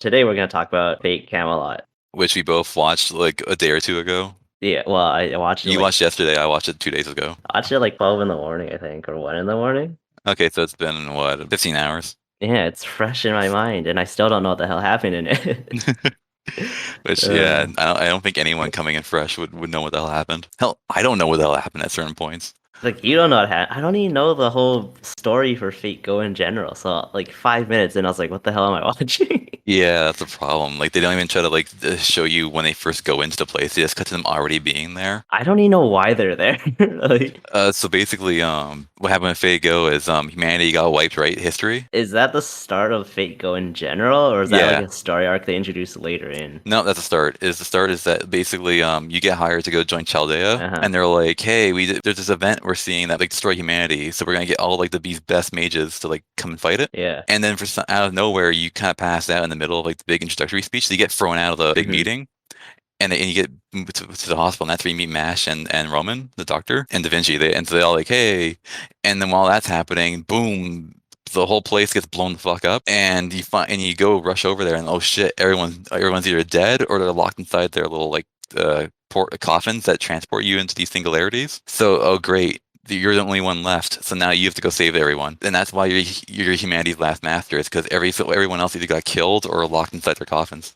Today we're gonna talk about Fate Camelot. which we both watched like a day or two ago. Yeah, well, I watched it You like watched yesterday, I watched it 2 days ago. 12 in the morning, I think, or 1 in the morning. Okay, so it's been what, 15 hours? Yeah, it's fresh in my mind, and I still don't know what the hell happened in it. Which, yeah, uh, I don't think anyone coming in fresh would know what the hell happened. Hell, I don't know what the hell happened at certain points. like you don't know what happened. I don't even know the whole story for Fate Go in general. So like 5 minutes, and I was like, "What the hell am I watching?" Yeah, that's the problem. Like, they don't even try to like show you when they first go into the place. They just cut to them already being there. I don't even know why they're there. Like, So basically, what happened with Fate Go is humanity got wiped, right? History. is that the start of Fate Go in general, or is that like Yeah. a story arc they introduced later in? No, that's the start. The start is that basically you get hired to go join Chaldea, Uh-huh. and they're like, hey, there's this event we're seeing that like destroy humanity, so we're gonna get all like these best mages to like come and fight it. Yeah. And then out of nowhere, you kind of pass out in the middle of like the big introductory speech. So you get thrown out of the big hmm meeting, and you get moved to the hospital, and that's where you meet Mash and Roman, the doctor, and Da Vinci. And so they all like, hey, and then while that's happening, boom. The whole place gets blown the fuck up, and you go rush over there, and oh shit, everyone's either dead or they're locked inside their little like port coffins that transport you into these singularities. So oh great, you're the only one left. So now you have to go save everyone, and that's why you're humanity's last master. Is because everyone else either got killed or locked inside their coffins.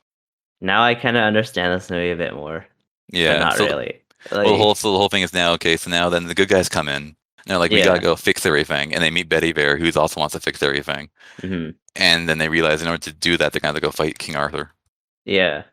Now I kind of understand this movie a bit more, but Yeah. not really. Well, Like, the whole thing is now okay. So now then the good guys come in. And they're like, we gotta yeah. go fix everything, and they meet Betty Bear, who also wants to fix everything. hmm And then they realize in order to do that, they're gonna have to go fight King Arthur. Yeah.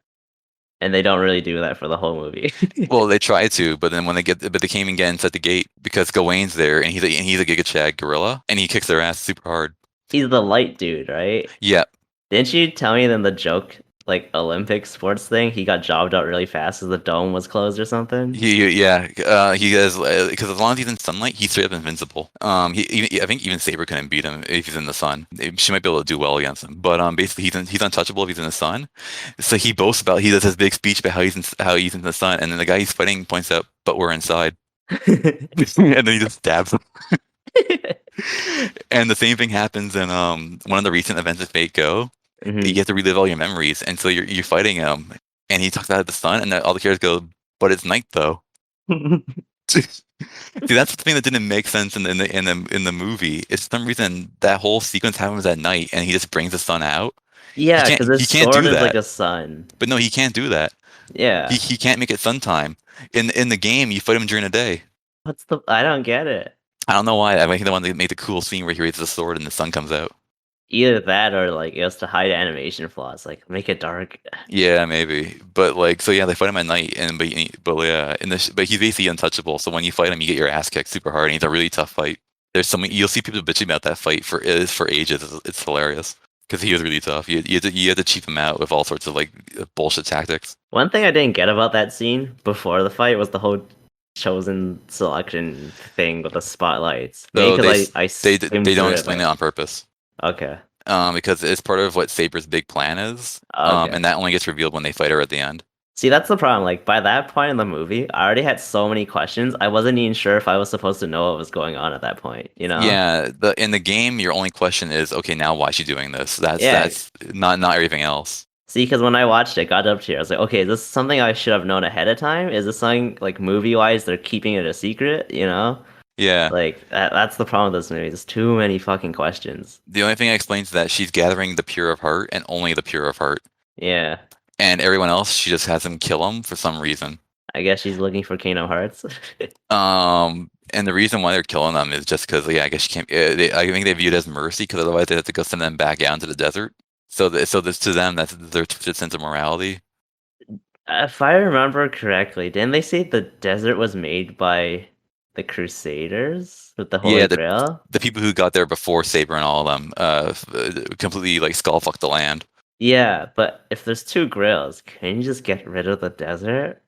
And they don't really do that for the whole movie. Well, they try to, but then but they came and get inside the gate because Gawain's there, and he's a Giga Chad gorilla, and he kicks their ass super hard. He's the light dude, right? Yeah, Didn't you tell me then the joke, like Olympic sports thing, he got jobbed out really fast because the dome was closed or something? he does because as long as he's in sunlight, he's straight up invincible. I think even Saber couldn't beat him if he's in the sun. She might be able to do well against him, but basically he's untouchable if he's in the sun. So he boasts about he does his big speech about how he's in the sun, and then the guy he's fighting points out, but we're inside, and then he just stabs him. And the same thing happens in one of the recent events of Fate Go. You hmm have to relive all your memories, and so you're fighting him, and he talks about the sun, and then all the characters go, "But it's night though." See, that's the thing that didn't make sense in the movie. It's for some reason that whole sequence happens at night, and he just brings the sun out. Yeah, because He his can't sword do is like that. a sun. But no, he can't do that. Yeah. He can't make it sun time. In the game, you fight him during the day. I don't get it. I don't know why. I think the one that made the cool scene where he raises the sword and the sun comes out. Either that or like it was to hide animation flaws, like make it dark. Yeah, maybe. But like, so yeah, they fight him at night, and but yeah, but he's basically untouchable. So when you fight him, you get your ass kicked super hard, and he's a really tough fight. There's something you'll see people bitching about that fight for ages. It's hilarious because he was really tough. You had to cheap him out with all sorts of like bullshit tactics. One thing I didn't get about that scene before the fight was the whole chosen selection thing with the spotlights. Maybe So because I skimmed they don't through it, explain it but on purpose. okay. Because it's part of what Saber's big plan is. Okay. And that only gets revealed when they fight her at the end. See, that's the problem. Like by that point in the movie, I already had so many questions. I wasn't even sure if I was supposed to know what was going on at that point, you know? Yeah, in the game, your only question is, okay, now why is she doing this? Yeah. That's not everything else. See, because when I watched it, got up here, I was like, okay, is this something I should have known ahead of time? Is this something like movie-wise they're keeping it a secret, you know? Yeah. Like that's the problem with this movie. There's too many fucking questions. The only thing that explains that she's gathering the pure of heart and only the pure of heart. Yeah. And everyone else, she just has them kill them for some reason. I guess she's looking for Kingdom Hearts. And the reason why they're killing them is just because, yeah, I guess she can't. I think they view it as mercy because otherwise they have to go send them back out into the desert. So this to them, that's their twisted sense of morality. If I remember correctly, didn't they say the desert was made by the Crusaders with the Holy Yeah, Grail? the people who got there before Saber and all of them, completely like skull fucked the land. Yeah, but if there's two grails, can you just get rid of the desert?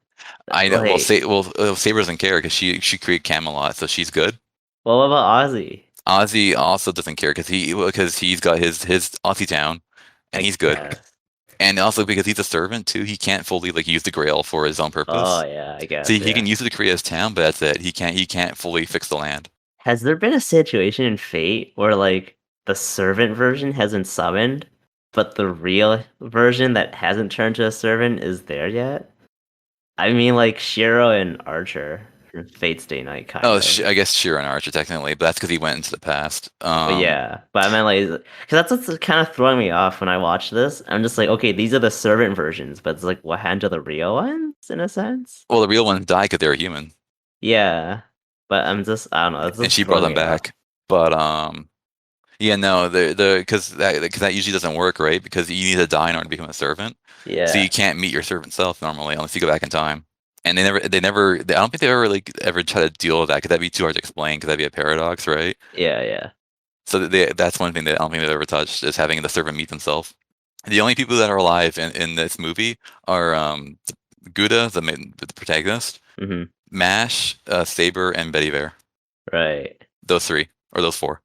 I know. Well, Like, Saber doesn't care because she created Camelot, so she's good. well, what about Ozzy? Ozzy also doesn't care because he's got his Aussie town, and I he's good. guess. And also because he's a servant too, he can't fully like use the Grail for his own Oh purpose. yeah, I guess, See, he yeah. can use it to create his town, but that's it. He can't fully fix the land. Has there been a situation in Fate where like the servant version hasn't summoned, but the real version that hasn't turned to a servant is there yet. I mean, like Shiro and Archer from Fate's Day Night, kind Oh, of. I guess Sheeran Archer technically, but that's because he went into the past. But yeah, but I meant like, because that's what's kind of throwing me off when I watch this. I'm just like, okay, these are the servant versions, but it's like, what happened to the real ones in a sense? Well, the real ones died because they were human, Yeah, but I don't know, it's and just she brought throwing them me off. back. But yeah, no, the because that usually doesn't work, right? Because you need to die in order to become a servant. So Yeah, you can't meet your servant self normally unless you go back in time. And I don't think they ever really ever try to deal with that because that'd be too hard to explain because that'd be a paradox, right? yeah, yeah. So that's one thing that I don't think they've ever touched is having the servant meet themselves. The only people that are alive in this movie are Gouda, the protagonist, Hmm. Mash, Saber, and Betty Bear. Right. Those three or those four.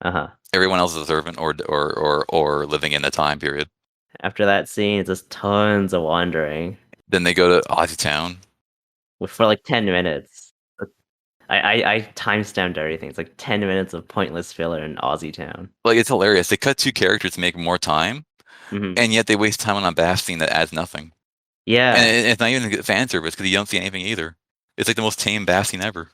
Uh-huh. Everyone else is a servant or living in the time period. After that scene, it's just tons of wandering Then they go to Ozzy Town. for like 10 minutes. I timestamped everything. It's like 10 minutes of pointless filler in Aussie Town. Like it's hilarious. They cut two characters to make more time, Hmm. and yet they waste time on a bath scene that adds nothing. And Yeah, it's not even a good fan service because you don't see anything either. It's like the most tame bath scene ever.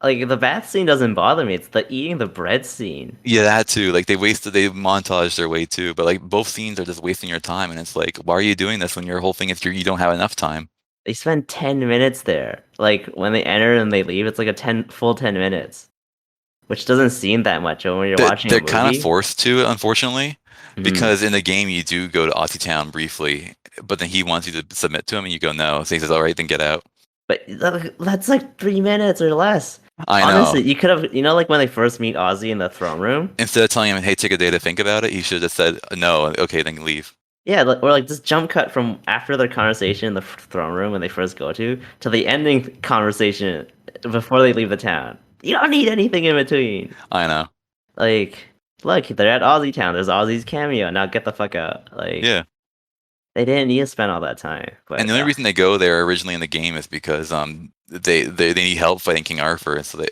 like the bath scene doesn't bother me. It's the eating the bread scene. Yeah, that too. Like they montage their way too. But like both scenes are just wasting your time, and it's like, why are you doing this when your whole thing is you don't have enough time? They spend 10 minutes there. Like when they enter and they leave, it's like a 10 minutes, which doesn't seem that much when you're watching a They're kind of movie. forced to, unfortunately, Hmm. because in the game you do go to Aussie Town briefly, but then he wants you to submit to him, and you go no. So he says, "All right, then get out." But that's like 3 minutes or less. I Honestly, know. you could have, like when they first meet Ozzy in the throne room. Instead of telling him, "Hey, take a day to think about it," he should have just said, "No, okay, then leave." Yeah, or like just jump cut from after their conversation in the throne room when they first go to the ending conversation before they leave the town. You don't need anything in between. I know. Like, look, they're at Aussie Town. There's Ozzy's cameo. Now get the fuck out. Like, Yeah. they didn't need to spend all that time. And But the only reason they go there originally in the game is because they need help fighting King Arthur. So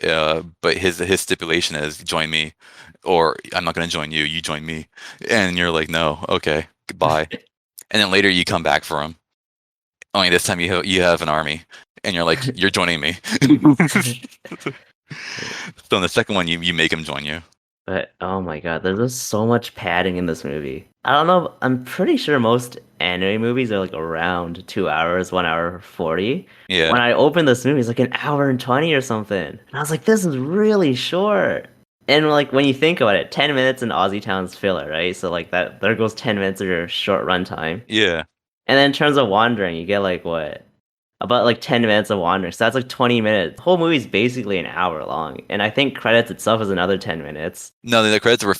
but his stipulation is join me, or I'm not going to join you. You join me, and you're like, no, okay, goodbye. And then later you come back for him. Only this time you have an army, and you're like, you're joining me. So in the second one, you make him join you. But oh my god, there's just so much padding in this movie. I don't know. I'm pretty sure most anime movies are like around 2 hours, 1 hour 40. Yeah, When I opened this movie, it's like an hour and 20 or something. And I was like, this is really short. And like when you think about it, 10 minutes in Aussie Town's filler, right? So like that there goes 10 minutes of your short runtime. yeah. And then in terms of wandering, you get like what? About like 10 minutes of wandering. So that's like 20 minutes. The whole movie's basically an hour long. And I think credits itself is another 10 minutes. No, the credits were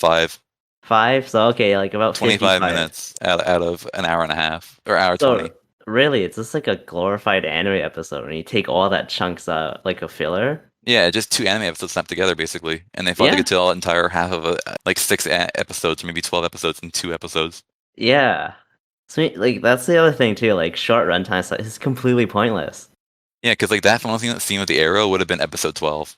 5, so okay, like about 25 55. minutes out of an hour and a half or hour So 20. really, it's just like a glorified anime episode when you take all that chunks out, like a filler. Yeah, just two anime episodes snapped together basically, and they thought they Yeah, could tell an entire half of like six episodes or maybe 12 episodes in 2 episodes. yeah. So like that's the other thing too. Like short runtime stuff is completely pointless. Yeah, because like that final scene with the arrow would have been episode 12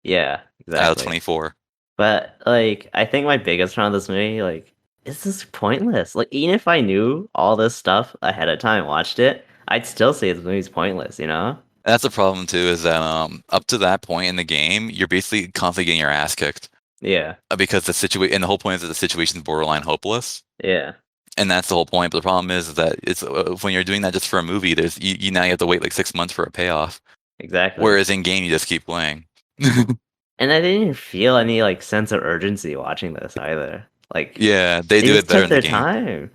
Yeah, out of exactly. 24. But like, I think my biggest problem with this movie, like, it's just pointless. Like, even if I knew all this stuff ahead of time, and watched it, I'd still say this movie's pointless. You know? That's the problem too, is that up to that point in the game, you're basically constantly getting your ass kicked Yeah, because the situation and the whole point is that the situation's borderline hopeless. yeah, And that's the whole point. But the problem is that it's when you're doing that just for a movie, there's you now you have to wait like 6 months for a payoff. exactly. Whereas in game, you just keep playing. And I didn't even feel any like sense of urgency watching this either. Like, Yeah, they they do just it better took in the their game. time.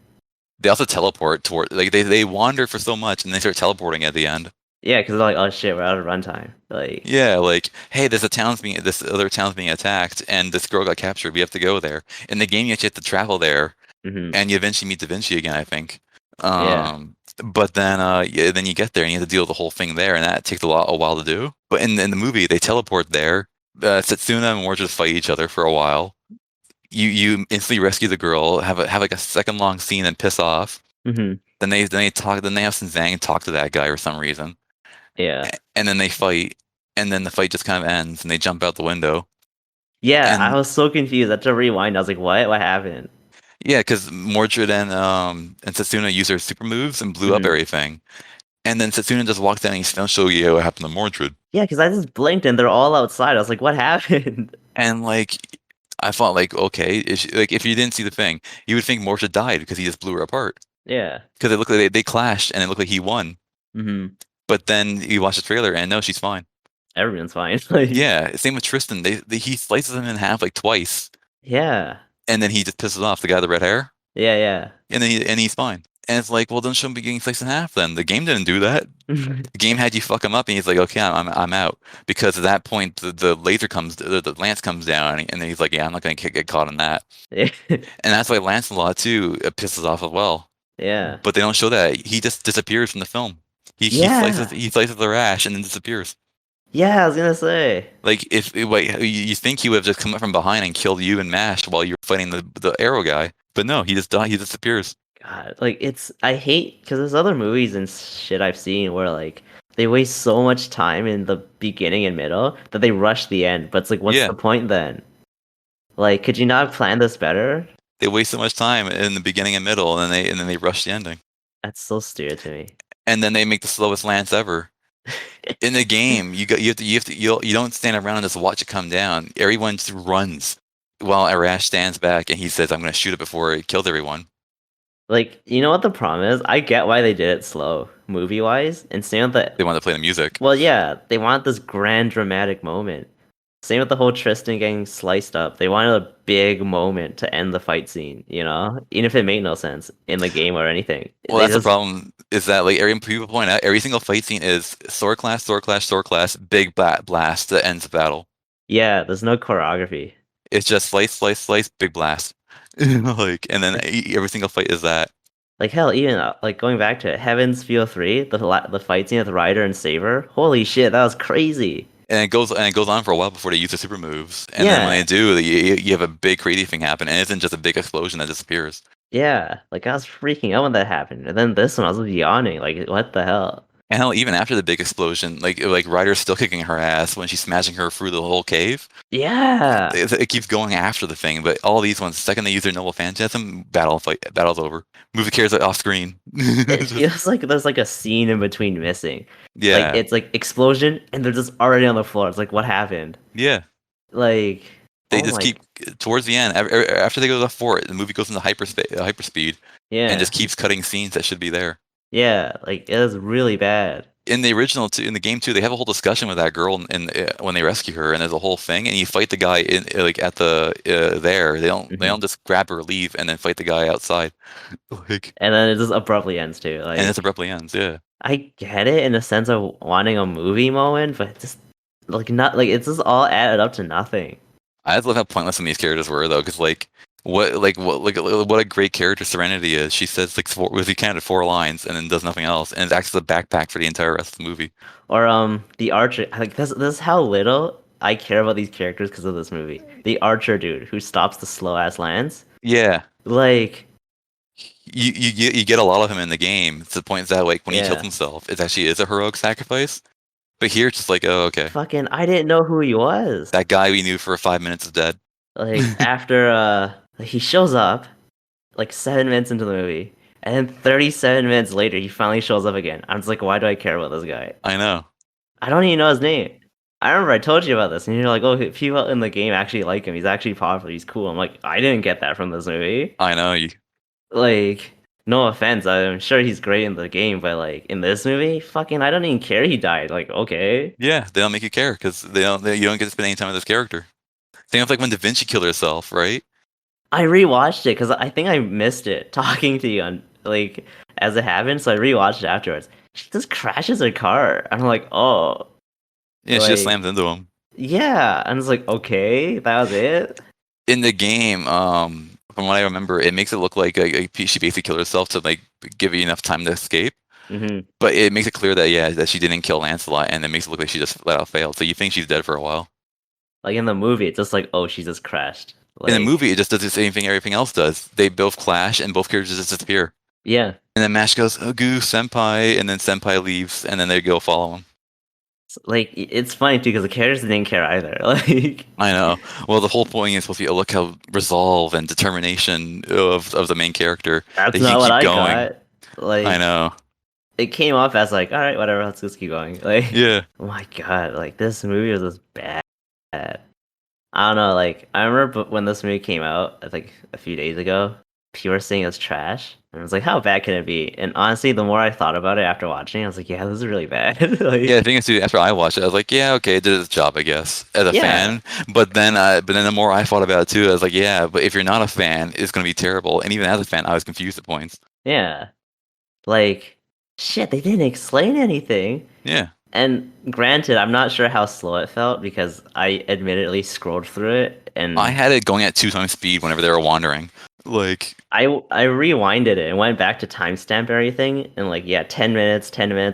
They also teleport toward like they wander for so much and they start teleporting at the end. Yeah, because they're like, oh shit, we're out of runtime. Like, Yeah, like hey, this other town's being attacked and this girl got captured. We have to go there. In the game, you actually have to travel there, hmm, and you eventually meet Da Vinci again, I think. yeah, But then yeah, then you get there and you have to deal with the whole thing there, and that takes a while to do. But in the movie, they teleport there. Setsuna and War just fight each other for a while. You instantly rescue the girl, have like a second long scene and piss off. hmm, Then they have some Zhang talk to that guy for some reason, yeah. and then they fight, and then the fight just kind of ends, and they jump out the window. Yeah, I And was so confused. I had to rewind. I was like, what? What happened? Yeah, because Mordred and Setsuna use their super moves and blew up Hmm. everything. And then Setsuna just walks down and he's don't show you what happened to Mordred. Yeah, because I just blinked and they're all outside. I was like, what happened? And like I thought like, okay, like if you didn't see the thing, you would think Mordred died because he just blew her apart. Yeah. Because it looked like they clashed and it looked like he won. Hmm. But then you watch the trailer and no, she's fine. Everyone's fine. Like, Yeah, same with Tristan. He slices him in half like twice, yeah. and then he just pisses off the guy with the red hair, Yeah, and then he's fine. And it's like, well, don't show him getting sliced in half. Then the game didn't do that. yeah. The game had you fuck him up, and he's like, okay, I'm out because at that point the laser comes, the lance comes down, and then he's like, yeah, I'm not gonna get caught in that. And that's why Lancelot too pisses off as well. Yeah. But they don't show that. He just disappears from the film. Yeah. He slices the rash and then disappears. Yeah, I was gonna say. Like if wait, you think he would have just come up from behind and killed you and Mash while you were fighting the arrow guy, but no, he just died. He disappears. God, like I hate because there's other movies and shit I've seen where like they waste so much time in the beginning and middle that they rush the end. But it's like, what's Yeah, the point then? Like, could you not plan this better? they waste so much time in the beginning and middle, and then they rush the ending, That's so stupid to me. and then they make the slowest lance ever. In the game, you don't stand around and just watch it come down. Everyone just runs while Arash stands back and he says, "I'm going to shoot it before it kills everyone." Like, you know what the problem is? I get why they did it slow, movie wise, and same with the. They want to play the music. Well, yeah, they want this grand dramatic moment. Same with the whole Tristan getting sliced up. They wanted a big moment to end the fight scene, you know? Even if it made no sense in the game or anything. Well, They that's the just, problem. Is that like every people point out every single fight scene is sword clash, sword clash, sword clash, big blast that ends the battle. yeah, there's no choreography. It's just slice, slice, slice, big blast. Like, and then every single fight is that. Like, hell, even, like, going back to it, Heaven's Feel 3, the fight scene with Ryder and Saber, holy shit, that was crazy. And it goes on for a while before they use the super moves. And then when Yeah, they do, you have a big crazy thing happen, and it isn't just a big explosion that disappears. yeah, like, I was freaking out when that happened. And then this one, I was yawning, like, what the hell? And hell, even after the big explosion, like Ryder's still kicking her ass when she's smashing her through the whole cave. Yeah, It keeps going after the thing, but all these ones, the second they use their noble phantasm, battle's over. Movie carries off screen. it feels like there's, like, a scene in between missing. Like, Yeah, it's, like, explosion, and they're just already on the floor. It's like, what happened? yeah. Like, They oh just my, keep towards the end. After they go to the fort, the movie goes into hyperspeed, and yeah, just keeps cutting scenes that should be there. yeah, like, it was really bad. In the original, in the game too, they have a whole discussion with that girl, when they rescue her, and there's a whole thing, and you fight the guy in like at the there. They Mhm. don't just grab her, leave, and then fight the guy outside. Like, And then it just abruptly ends, too. and it Like, abruptly ends. Yeah. I get it in the sense of wanting a movie moment, but just like not like it's just all added up to nothing. I just love how pointless some of these characters were though, because what a great character Serenity is. She says like he counted 4 lines and then does nothing else, and it acts as a backpack for the entire rest of the movie. Or the Archer, like this is how little I care about these characters because of this movie. The Archer dude who stops the slow ass lands, Yeah, like you get a lot of him in the game to the point that like when he kills yeah, himself, it actually is a heroic sacrifice. But here it's just like, oh okay, fucking I didn't know who he was. that guy we knew for 5 minutes is dead. Like after he shows up like 7 minutes into the movie, and then 37 minutes later he finally shows up again. I'm just like, why do I care about this guy? I know. I don't even know his name. I remember I told you about this, and you're like, "Oh, people in the game actually like him. He's actually popular. He's cool." I'm like, I didn't get that from this movie. I know. You Like, no offense, I'm sure he's great in the game, but like in this movie, fucking, I don't even care he died. Like, okay, Yeah, they don't make you care because you don't get to spend any time with this character. Same with like when Da Vinci killed herself, right? I rewatched it because I think I missed it talking to you on like as it happened, so I rewatched it afterwards. She just crashes her car. I'm like, oh, Yeah, she just like slams into him. yeah. And it's like, okay, that was it. In the game, from what I remember, it makes it look like she basically killed herself to like give you enough time to escape. Hmm. But it makes it clear that that she didn't kill Lancelot, and it makes it look like she just flat out failed. So you think she's dead for a while. Like in the movie, it's just like, oh, she just crashed. In the Like, movie, it just does the same thing everything else does. They both clash, and both characters just disappear. yeah, And then Mash goes, "Oh, goo, senpai," and then senpai leaves, and then they go follow him. Like it's funny too because the characters didn't care either. Like I know. Well, the whole point is supposed to be, oh, look how resolve and determination of the main character that's that he can not what keep I going. got. I Like know. it came off as like, all right, whatever, let's just keep going. Like, Yeah. oh my God, like this movie was just bad. I don't know, like I remember when this movie came out, I think a few days ago, people were saying it's trash. And I was like, how bad can it be? And honestly, the more I thought about it after watching it, I was like, yeah, this is really bad. Yeah, the Like, thing is, too, after I watched it, I was like, yeah, okay, it did its job, I guess, as a yeah, fan. But then the more I thought about it too, I was like, yeah, but if you're not a fan, it's gonna be terrible. And even as a fan, I was confused at points. yeah. Like, shit, they didn't explain anything. Yeah, And granted, I'm not sure how slow it felt because I admittedly scrolled through it I and had it going at 2 times speed whenever they were wandering. Like, I rewinded it and went back to timestamp everything and like yeah, 10 minutes,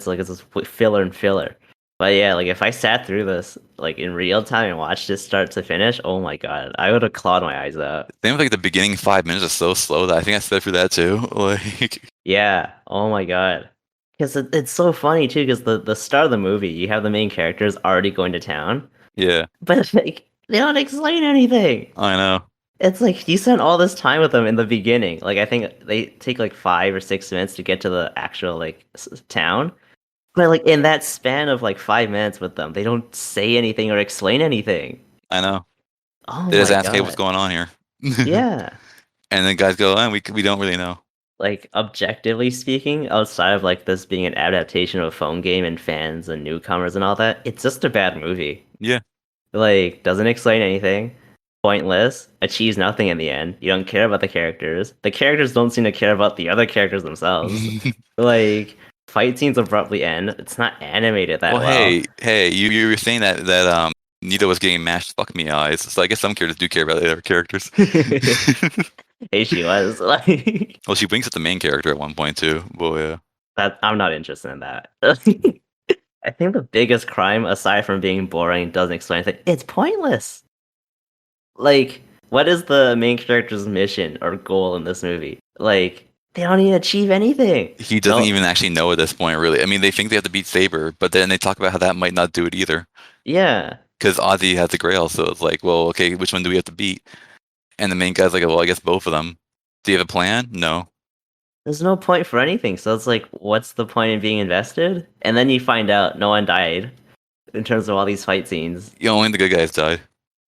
like it's just filler and filler. But yeah, like if I sat through this like in real time and watched it start to finish, oh my God, I would have clawed my eyes out. same with like the beginning 5 minutes is so slow that I think I sped through that too. Like, Yeah, oh my God. Because it's so funny too, because the start of the movie, you have the main characters already going to town, yeah, but like they don't explain anything. I know. It's like you spent all this time with them in the beginning. Like I think they take like 5 or 6 minutes to get to the actual like town. But like in that span of like 5 minutes with them, they don't say anything or explain anything. I know. Oh They just my ask, hey, what's God. going on here? Yeah. And then guys go, we don't really know. Like objectively speaking, outside of like this being an adaptation of a phone game and fans and newcomers and all that, it's just a bad movie. Yeah. Like doesn't explain anything. Pointless, achieves nothing in the end. You don't care about the characters. The characters don't seem to care about the other characters themselves. Like, fight scenes abruptly end. It's not animated Well, that well. hey, you were saying that Nita was getting mashed fuck me eyes, so I guess some characters do care about the other characters. Hey, she was like Well, she winks at the main character at one point too. Well, yeah. that. I'm not interested in that. I think the biggest crime, aside from being boring, doesn't explain anything. It's pointless. Like, what is the main character's mission or goal in this movie? Like, they don't even achieve anything. He doesn't No, even actually know at this point, really. I mean, they think they have to beat Saber, but then they talk about how that might not do it either. yeah. Because Ozzy has the Grail, so it's like, well, okay, which one do we have to beat? And the main guy's like, well, I guess both of them. Do you have a plan? No. There's no point for anything. So it's like, what's the point in being invested? And then you find out no one died in terms of all these fight scenes. Only the good guys died.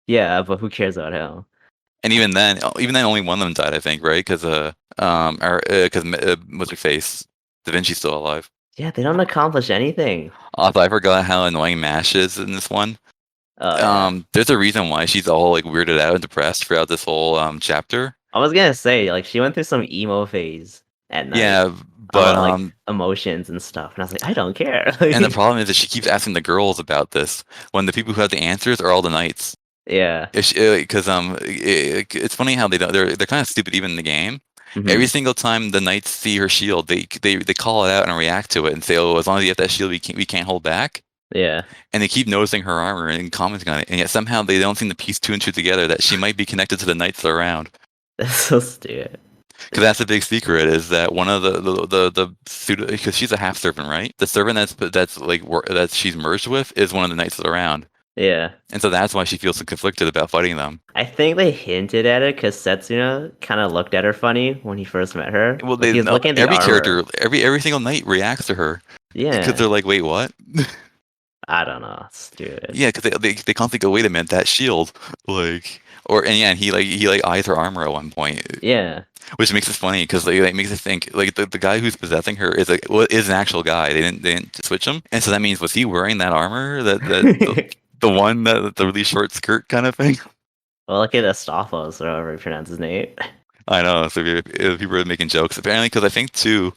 Yeah, but who cares about him? And even then, only one of them died, I think, right? Because what's her face? Da Vinci's still alive. Yeah, they don't accomplish anything. Also, I forgot how annoying Mash is in this one. Oh yeah. There's a reason why she's all like weirded out and depressed throughout this whole chapter. I was gonna say, like, she went through some emo phase at night Yeah, but about like emotions and stuff, and I was like, I don't care. and the problem is that she keeps asking the girls about this when the people who have the answers are all the knights. Yeah. Because it's funny how they're kind of stupid even in the game. Every Hmm. single time the knights see her shield, they call it out and react to it and say, "Oh, as long as you have that shield, we can't hold back." Yeah. And they keep noticing her armor and commenting on it, and yet somehow they don't seem to piece two and two together that she might be connected to the knights around. That's so stupid. Because that's the big secret is that one of the pseudo, because she's a half servant, right? The servant that she's merged with is one of the knights around, Yeah. and so that's why she feels so conflicted about fighting them. I think they hinted at it because Setsuna kind of looked at her funny when he first met her. Well, Like they he was know looking at the every armor. character, every single knight reacts to her because Yeah. they're like, wait, what? I don't know. Stupid. Yeah, because they constantly go, wait a minute, that shield, like, and yeah, and he eyes her armor at one point, Yeah. which makes it funny because like makes it think like the guy who's possessing her is an actual guy. They didn't switch him, and so that means was he wearing that armor the one that the really short skirt kind of thing? Well, look at Astolfos, or however you pronounce his name. I know. So if people are making jokes apparently because I think too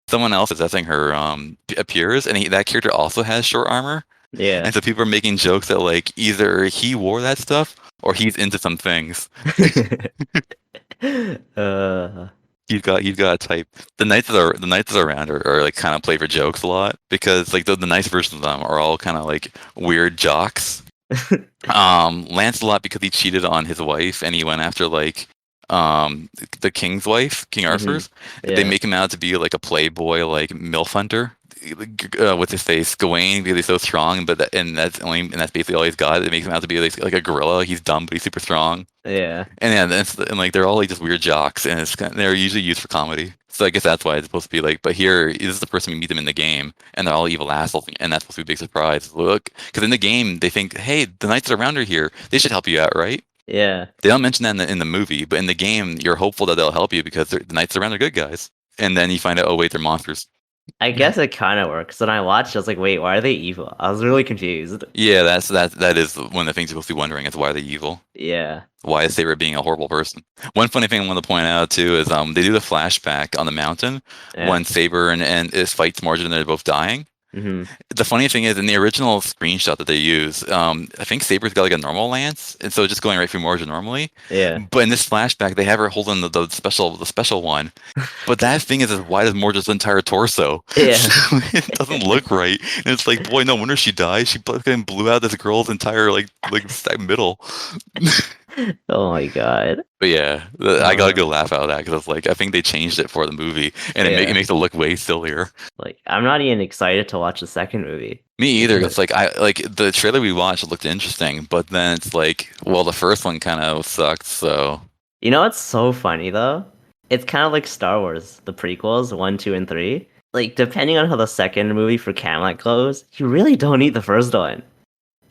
someone else possessing her appears and that character also has short armor. Yeah. And so people are making jokes that like either he wore that stuff or he's into some things. uh, He's got a type. The knights that are around are like kind of play for jokes a lot because like the nice versions of them are all kind of like weird jocks. Lancelot because he cheated on his wife and he went after like the king's wife, King mhm. Arthur's. They Yeah. make him out to be like a playboy like MILF hunter. what's his face, Gawain, because he's so strong, and that's basically all he's got. It makes him out to be like a gorilla. He's dumb, but he's super strong. Yeah. And yeah, and like they're all like just weird jocks, and they're usually used for comedy. So I guess that's why it's supposed to be like. But here, this is the person we meet them in the game, and they're all evil assholes, and that's supposed to be a big surprise. Look, because in the game they think, hey, the knights around are here. They should help you out, right? Yeah. They don't mention that in the movie, but in the game, you're hopeful that they'll help you because the knights around are good guys. And then you find out, oh wait, they're monsters. I guess it kind of works. When I watched, I was like, wait, why are they evil? I was really confused. Yeah, that is one of the things you're supposed to be wondering is why are they evil? Yeah. Why is Saber being a horrible person? One funny thing I want to point out too is they do the flashback on the mountain Yeah. when Saber and is fights Margin and they're both dying. Hmm. The funny thing is in the original screenshot that they use, I think Saber's got like a normal lance, and so just going right through Margin normally. Yeah. But in this flashback, they have her holding the special one. But that thing is as wide as Margin's entire torso. Yeah. So it doesn't look right. And it's like, boy, no wonder she died. She fucking blew out this girl's entire like middle. Oh my god. But yeah, I got a good laugh out of that because I was like, I think they changed it for the movie, and Yeah. it makes it look way sillier. Like, I'm not even excited to watch the second movie. Me either. It's like I like the trailer we watched looked interesting, but then it's like, well, the first one kind of sucked. So You know what's so funny though? It's kind of like Star Wars, the prequels, 1, 2, and 3. Like, depending on how the second movie for Camelot goes, you really don't need the first one.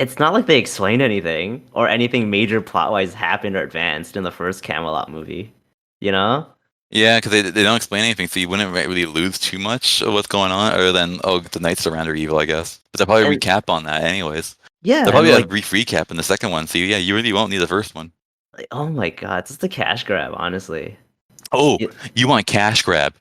It's not like they explained anything, or anything major plot-wise happened or advanced in the first Camelot movie. You know? yeah, because they don't explain anything, so you wouldn't really lose too much of what's going on, other than oh, the knights around are evil, I guess. But they'll probably And recap on that anyways. yeah, They'll and probably have a like, brief recap in the second one. So yeah, you really won't need the first one. oh my god, it's just a cash grab, honestly. Oh, Y- you want cash grab?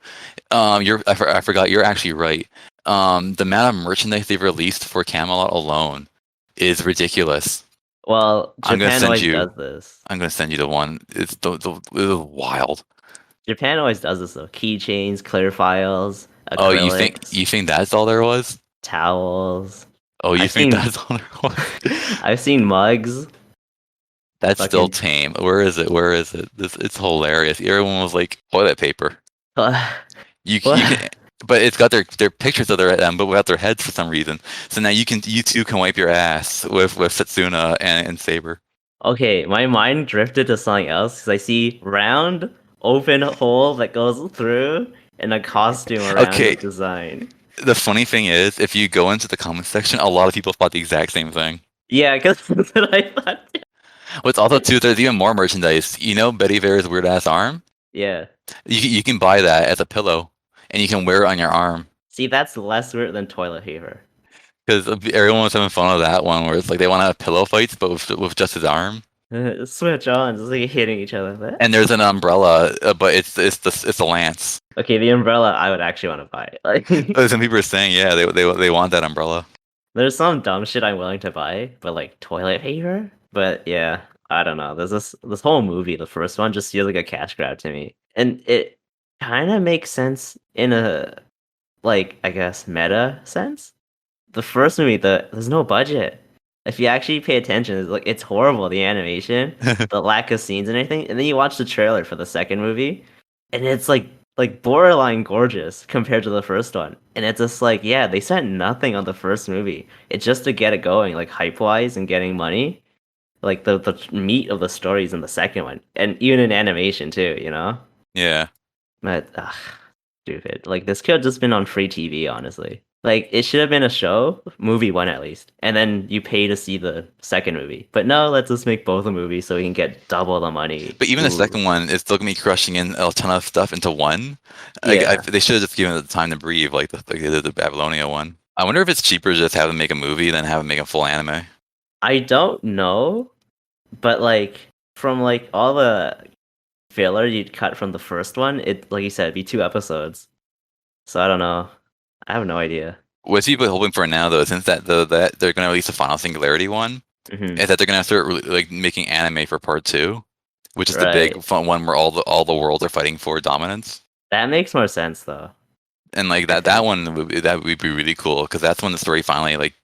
I forgot. You're actually right. The amount of merchandise they've released for Camelot alone is ridiculous. Well, I'm gonna Japan send always you. does this. I'm gonna send you the one. It is wild. Japan always does this though. Keychains, clear files, Oh, acrylics, you think that's all there was? towels. Oh, you I've think seen that's all there was? I've seen mugs. That's still Fucking tame. Where is it? Where is it? It's hilarious. Everyone was like toilet paper. You can, but it's got their pictures of them, but without their heads for some reason. So now you too can wipe your ass with Setsuna and Saber. Okay, my mind drifted to something else because I see round open hole that goes through and a costume around Okay, the design. the funny thing is, if you go into the comment section, a lot of people thought the exact same thing. Yeah, because that's what I thought. What's also too, there's even more merchandise. You know Betty Bear's weird ass arm? Yeah. You can buy that as a pillow, and you can wear it on your arm. See, that's less weird than toilet paper. Because everyone was having fun of that one, where it's like they want to have pillow fights, but with just his arm. Switch on, just like hitting each other. And there's an umbrella, but it's the lance. Okay, the umbrella I would actually want to buy. Like, Some people are saying, yeah, they want that umbrella. there's some dumb shit I'm willing to buy, but like toilet paper. But yeah, I don't know. There's this whole movie. The first one just feels like a cash grab to me, and it kind of makes sense in a like I guess meta sense. The first movie, there's no budget. If you actually pay attention, it's horrible. The animation, the lack of scenes and everything, and then you watch the trailer for the second movie, and it's like borderline gorgeous compared to the first one. And it's just like, yeah, they spent nothing on the first movie. It's just to get it going, like hype wise and getting money. Like the meat of the stories in the second one, and even in animation too, you know. Yeah. But stupid. Like this could have just been on free TV, honestly. Like it should have been a show, movie one at least, and then you pay to see the second movie. But no, let's just make both a movie so we can get double the money. But even the Ooh. second one is still gonna be crushing in a ton of stuff into one. Like, Yeah. they should have just given it the time to breathe, like they did the Babylonia one. I wonder if it's cheaper to just have them make a movie than have them make a full anime. I don't know, but like from like all the filler you'd cut from the first one, it like you said, it'd be 2 episodes. So I don't know. I have no idea. What people are hoping for now, though, since that they're gonna release the Final Singularity one, Hmm. is that they're gonna start like making anime for part 2, which is the Right. big fun one where all the worlds are fighting for dominance. That makes more sense though. And like that one that would be really cool because that's when the story finally like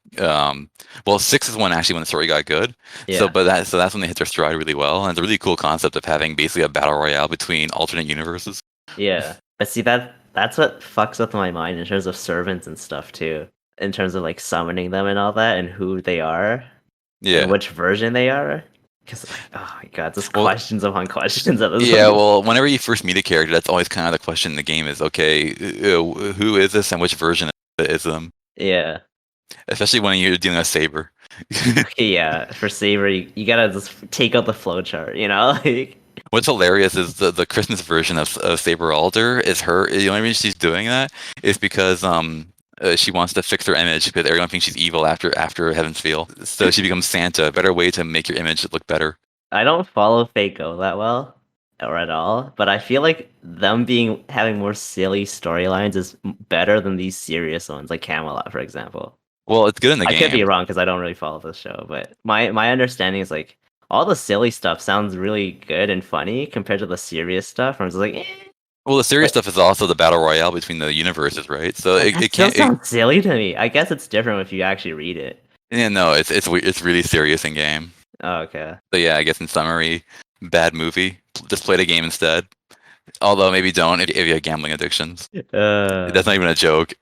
well 6 is when actually when the story got good. Yeah. So that's when they hit their stride really well, and it's a really cool concept of having basically a battle royale between alternate universes. Yeah. But see that's what fucks with my mind in terms of servants and stuff too. In terms of like summoning them and all that, and who they are, and Yeah. which version they are. Because like, oh my god, just Well, questions upon questions at this yeah. point. Well, whenever you first meet a character, that's always kind of the question in the game is, okay, who is this and which version is them? Yeah. Especially when you're dealing with Saber. Okay, yeah. For Saber, you gotta just take out the flowchart, you know? Like, What's hilarious is the Christmas version of Saber Alder is her. The only reason she's doing that is because she wants to fix her image because everyone thinks she's evil after Heaven's Feel. So she becomes Santa. A better way to make your image look better. I don't follow Fako that well or at all, but I feel like them being having more silly storylines is better than these serious ones, like Camelot, for example. Well, it's good in the I could be game. wrong because I don't really follow the show, but my understanding is like all the silly stuff sounds really good and funny compared to the serious stuff. I'm just like, Well, the serious but stuff is also the battle royale between the universes, right? So that it still can't. sounds silly to me. I guess it's different if you actually read it. Yeah, no, it's really serious in game. Oh, okay. So yeah, I guess in summary, bad movie. Just play the game instead. Although maybe don't if you have gambling addictions. Uh, That's not even a joke.